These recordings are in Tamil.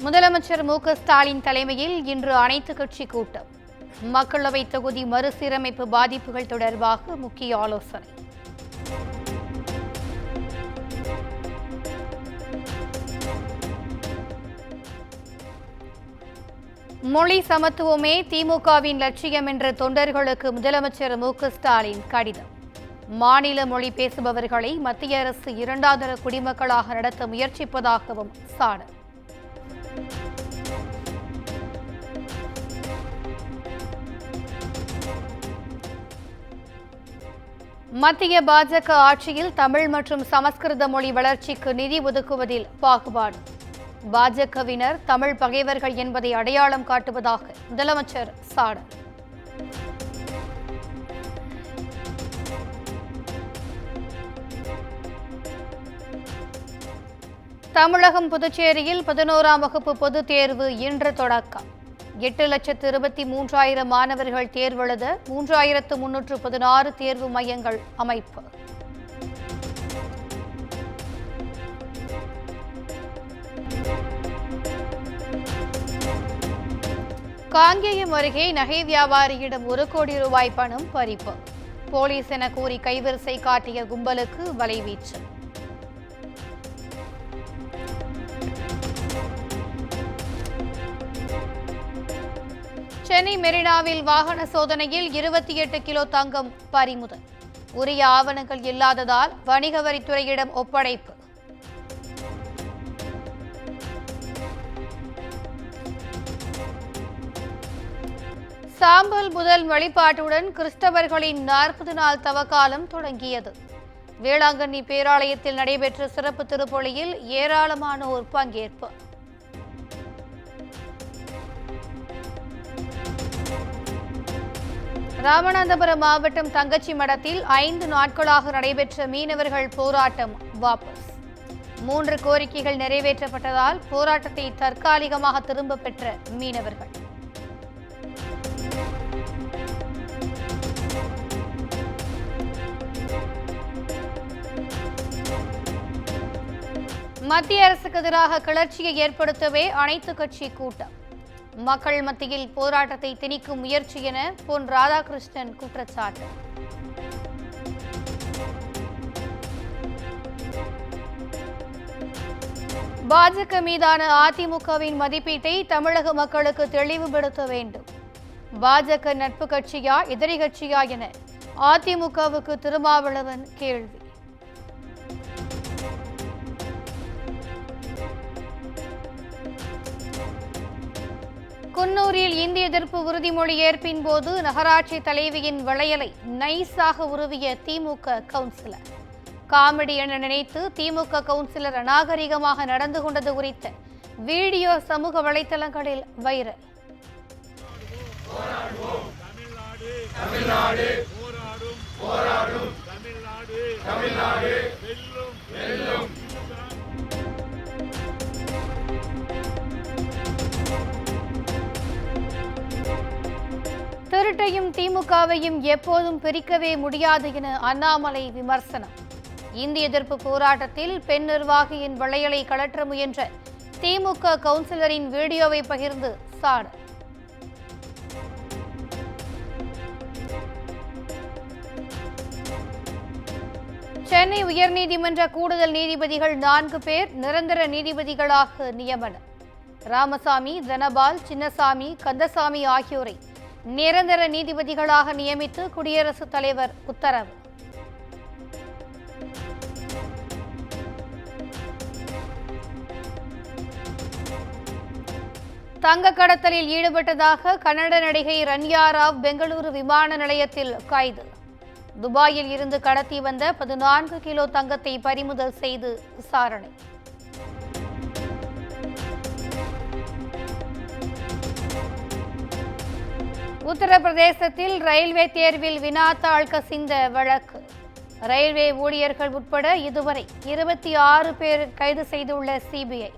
முதலமைச்சர் மு.க.ஸ்டாலின் தலைமையில் இன்று அனைத்துக் கட்சி கூட்டம். மக்களவை தொகுதி மறுசீரமைப்பு பாதிப்புகள் தொடர்பாக முக்கிய ஆலோசனை. மொழி சமத்துவமே திமுகவின் லட்சியம் என்ற தொண்டர்களுக்கு முதலமைச்சர் மு.க.ஸ்டாலின் கடிதம். மாநில மொழி பேசுபவர்களை மத்திய அரசு இரண்டாந்தர குடிமக்களாக நடத்த முயற்சிப்பதாகவும் சாடல். மத்திய பாஜக ஆட்சியில் தமிழ் மற்றும் சமஸ்கிருத மொழி வளர்ச்சிக்கு நிதி ஒதுக்குவதில் பாகுபாடு. பாஜகவினர் தமிழ் பகைவர்கள் என்பதை அடையாளம் காட்டுவதாக முதலமைச்சர் சாடல். தமிழகம் புதுச்சேரியில் 11ஆம் வகுப்பு பொதுத் தேர்வு இன்று தொடக்கம். 8,23,000 மாணவர்கள் தேர்வெழுத 3,316 தேர்வு மையங்கள் அமைப்பு. காங்கேயம் அருகே நகை வியாபாரியிடம் 1 கோடி ரூபாய் பணம் பறிப்பு. போலீஸ் என கூறி கைவரிசை காட்டிய கும்பலுக்கு வலைவீச்சு. சென்னை மெரினாவில் வாகன சோதனையில் 28 கிலோ தங்கம் பறிமுதல். உரிய ஆவணங்கள் இல்லாததால் வணிக வரித்துறையிடம் ஒப்படைப்பு. சாம்பல் முதல் வழிபாட்டுடன் கிறிஸ்தவர்களின் 40 நாள் தவக்காலம் தொடங்கியது. வேளாங்கண்ணி பேராலயத்தில் நடைபெற்ற சிறப்பு திருப்பலியில் ஏராளமானோர் பங்கேற்பு. ராமநாதபுரம் மாவட்டம் தங்கச்சி மடத்தில் 5 நாட்களாக நடைபெற்ற மீனவர்கள் போராட்டம் வாபஸ். 3 கோரிக்கைகள் நிறைவேற்றப்பட்டதால் போராட்டத்தை தற்காலிகமாக திரும்ப பெற்ற மீனவர்கள். மத்திய அரசுக்கு எதிராக கிளர்ச்சியை ஏற்படுத்தவே அனைத்துக் கட்சி கூட்டம். மக்கள் மத்தியில் போராட்டத்தை திணிக்கும் முயற்சி என பொன் ராதாகிருஷ்ணன் குற்றச்சாட்டு. பாஜக மீதான அதிமுகவின் மதிப்பீட்டை தமிழக மக்களுக்கு தெளிவுபடுத்த வேண்டும். பாஜக நட்பு கட்சியா எதிரி கட்சியா என அதிமுகவுக்கு திருமாவளவன் கேள்வி. குன்னூரில் இந்திய எதிர்ப்பு உறுதிமொழி ஏற்பின் போது நகராட்சி தலைவியின் வளையலை நைஸாக உருவிய திமுக கவுன்சிலர். காமெடி என நினைத்து திமுக கவுன்சிலர் அநாகரிகமாக நடந்து கொண்டது குறித்த வீடியோ சமூக வலைதளங்களில் வைரல். திருட்டையும் திமுகவையும் எப்போதும் பிரிக்கவே முடியாது என அண்ணாமலை விமர்சனம். இந்திய எதிர்ப்பு போராட்டத்தில் பெண் நிர்வாகியின் வளையலை கழற்ற முயன்ற திமுக கவுன்சிலரின் வீடியோவை பகிர்ந்து சாடல். சென்னை உயர்நீதிமன்ற கூடுதல் நீதிபதிகள் 4 பேர் நிரந்தர நீதிபதிகளாக நியமனம். ராமசாமி, தனபால், சின்னசாமி, கந்தசாமி ஆகியோரை நிரந்தர நீதிபதிகளாக நியமித்து குடியரசுத் தலைவர் உத்தரவு. தங்க கடத்தலில் ஈடுபட்டதாக கன்னட நடிகை ரன்யா ராவ் பெங்களூரு விமான நிலையத்தில் கைது. துபாயில் இருந்து கடத்தி வந்த 14 கிலோ தங்கத்தை பறிமுதல் செய்து விசாரணை. உத்தரப்பிரதேசத்தில் ரயில்வே தேர்வில் வினாத்தாள் கசிந்த வழக்கு. ரயில்வே ஊழியர்கள் உட்பட இதுவரை 26 பேர் கைது செய்துள்ள சிபிஐ.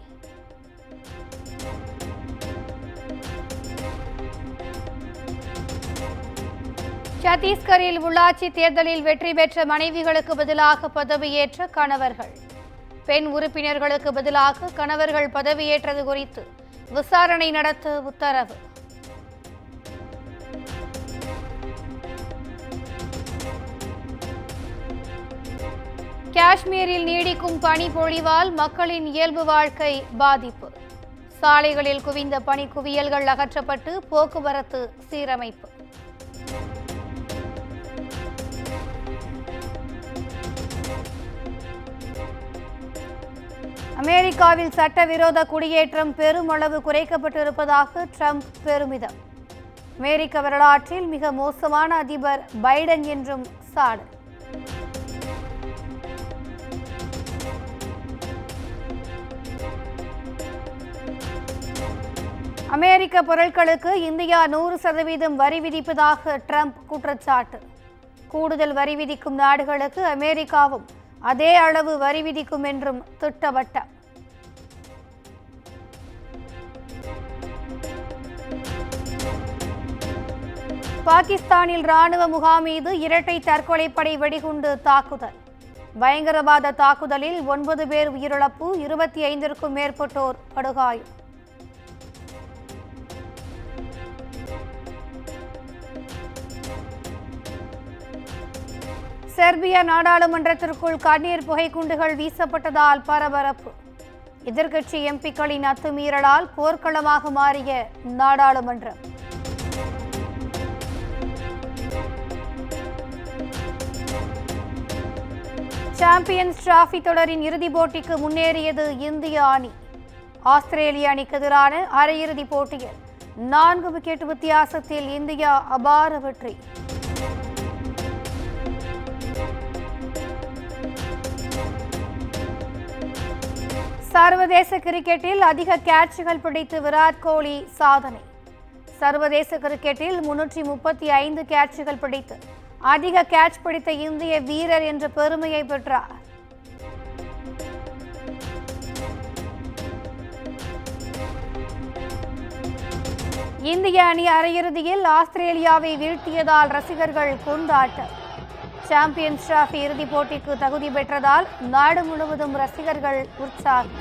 சத்தீஸ்கரில் உள்ளாட்சி தேர்தலில் வெற்றி பெற்ற மனைவிகளுக்கு பதிலாக பதவியேற்ற கணவர்கள். பெண் உறுப்பினர்களுக்கு பதிலாக கணவர்கள் பதவியேற்றது குறித்து விசாரணை நடத்த உத்தரவு. காஷ்மீரில் நீடிக்கும் பனிப்பொழிவால் மக்களின் இயல்பு வாழ்க்கை பாதிப்பு. சாலைகளில் குவிந்த பனிக்குவியல்கள் அகற்றப்பட்டு போக்குவரத்து சீரமைப்பு. அமெரிக்காவில் சட்டவிரோத குடியேற்றம் பெருமளவு குறைக்கப்பட்டிருப்பதாக ட்ரம்ப் பெருமிதம். அமெரிக்க வரலாற்றில் மிக மோசமான அதிபர் பைடன் என்றும் சாடல். அமெரிக்க பொருட்களுக்கு இந்தியா 100% வரி விதிப்பதாக ட்ரம்ப் குற்றச்சாட்டு. கூடுதல் வரி விதிக்கும் நாடுகளுக்கு அமெரிக்காவும் அதே அளவு வரி விதிக்கும் என்றும் திட்டவட்டம். பாகிஸ்தானில் ராணுவ முகாம் மீது இரட்டை தற்கொலைப்படை வெடிகுண்டு தாக்குதல். பயங்கரவாத தாக்குதலில் 9 பேர் உயிரிழப்பு, 25க்கும் மேற்பட்டோர் படுகாயம். செர்பியா நாடாளுமன்றத்திற்குள் கண்ணீர் புகைக்குண்டுகள் வீசப்பட்டதால் பரபரப்பு. எதிர்க்கட்சி எம்பிக்களின் அத்துமீறலால் போர்க்களமாக மாறிய நாடாளுமன்றம். சாம்பியன்ஸ் டிராபி தொடரின் இறுதிப் போட்டிக்கு முன்னேறியது இந்திய அணி. ஆஸ்திரேலிய அணிக்கு எதிரான அரையிறுதிப் போட்டியில் 4 விக்கெட் வித்தியாசத்தில் இந்தியா அபார வெற்றி. சர்வதேச கிரிக்கெட்டில் அதிக கேட்சுகள் பிடித்து விராட் கோலி சாதனை. சர்வதேச கிரிக்கெட்டில் 335 கேட்சுகள் பிடித்து அதிக கேட்ச் பிடித்த இந்திய வீரர் என்ற பெருமையை பெற்றார். இந்திய அணி அரையிறுதியில் ஆஸ்திரேலியாவை வீழ்த்தியதால் ரசிகர்கள் கொண்டாட்டம். சாம்பியன்ஸ் டிராபி இறுதிப் போட்டிக்கு தகுதி பெற்றதால் நாடு முழுவதும் ரசிகர்கள் உற்சாகம்.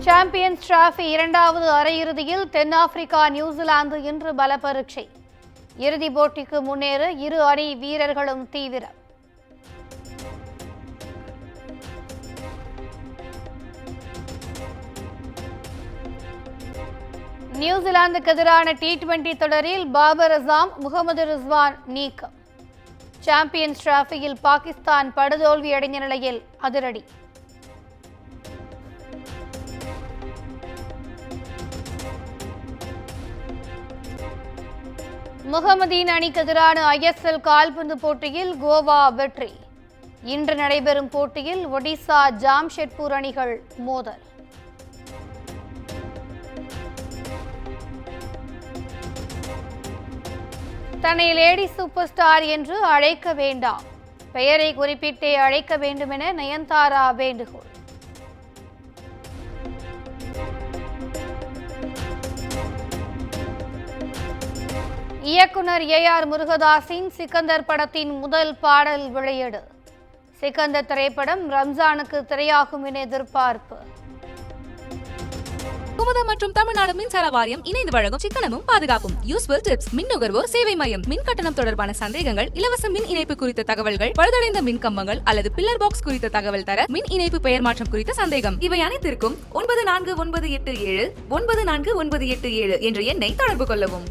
சாம்பியன்ஸ் டிராபி 2வது அரையிறுதியில் தென்னாப்பிரிக்கா நியூசிலாந்து இன்று பல பரீட்சை. இறுதிப் போட்டிக்கு முன்னேற இரு அணி வீரர்களும் தீவிரம். நியூசிலாந்துக்கு எதிரான T20 தொடரில் பாபர் அசாம், முகமது ரிஸ்வான் நீக்கம். சாம்பியன்ஸ் டிராபியில் பாகிஸ்தான் படுதோல்வி அடைந்த நிலையில் அதிரடி. முகமதின் அணிக்கு எதிரான ISL கால்பந்து போட்டியில் கோவா வெற்றி. இன்று நடைபெறும் போட்டியில் ஒடிசா, ஜாம்ஷெட்பூர் அணிகள் மோதல். தன்னை லேடி சூப்பர் ஸ்டார் என்று அழைக்க வேண்டாம், பெயரை குறிப்பிட்டே அழைக்க வேண்டும் என நயன்தாரா வேண்டுகோள். இயக்குனர் AR முருகதாஸின் சிக்கந்தர் படத்தின் முதல் பாடல் வெளியீடு. சிக்கந்தர் திரைப்படம் ரம்ஜானுக்கு திரையாகும் என எதிர்பார்ப்பு. குமுதம் மற்றும் தமிழ்நாடு மின்சார வாரியம் இணைந்து வழங்கும் சிக்கனமும் பாதுகாப்பும் யூஸ்ஃபுல் டிப்ஸ். மின் நுகர்வோர் சேவை மையம். மின் கட்டணம் தொடர்பான சந்தேகங்கள், இலவச மின் இணைப்பு குறித்த தகவல்கள், பழுதடைந்த மின் கம்பங்கள் அல்லது பில்லர் பாக்ஸ் குறித்த தகவல் தர, மின் இணைப்பு பெயர் மாற்றம் குறித்த சந்தேகம், இவை அனைத்திற்கும் 9497 9497 என்ற எண்ணை தொடர்பு கொள்ளவும்.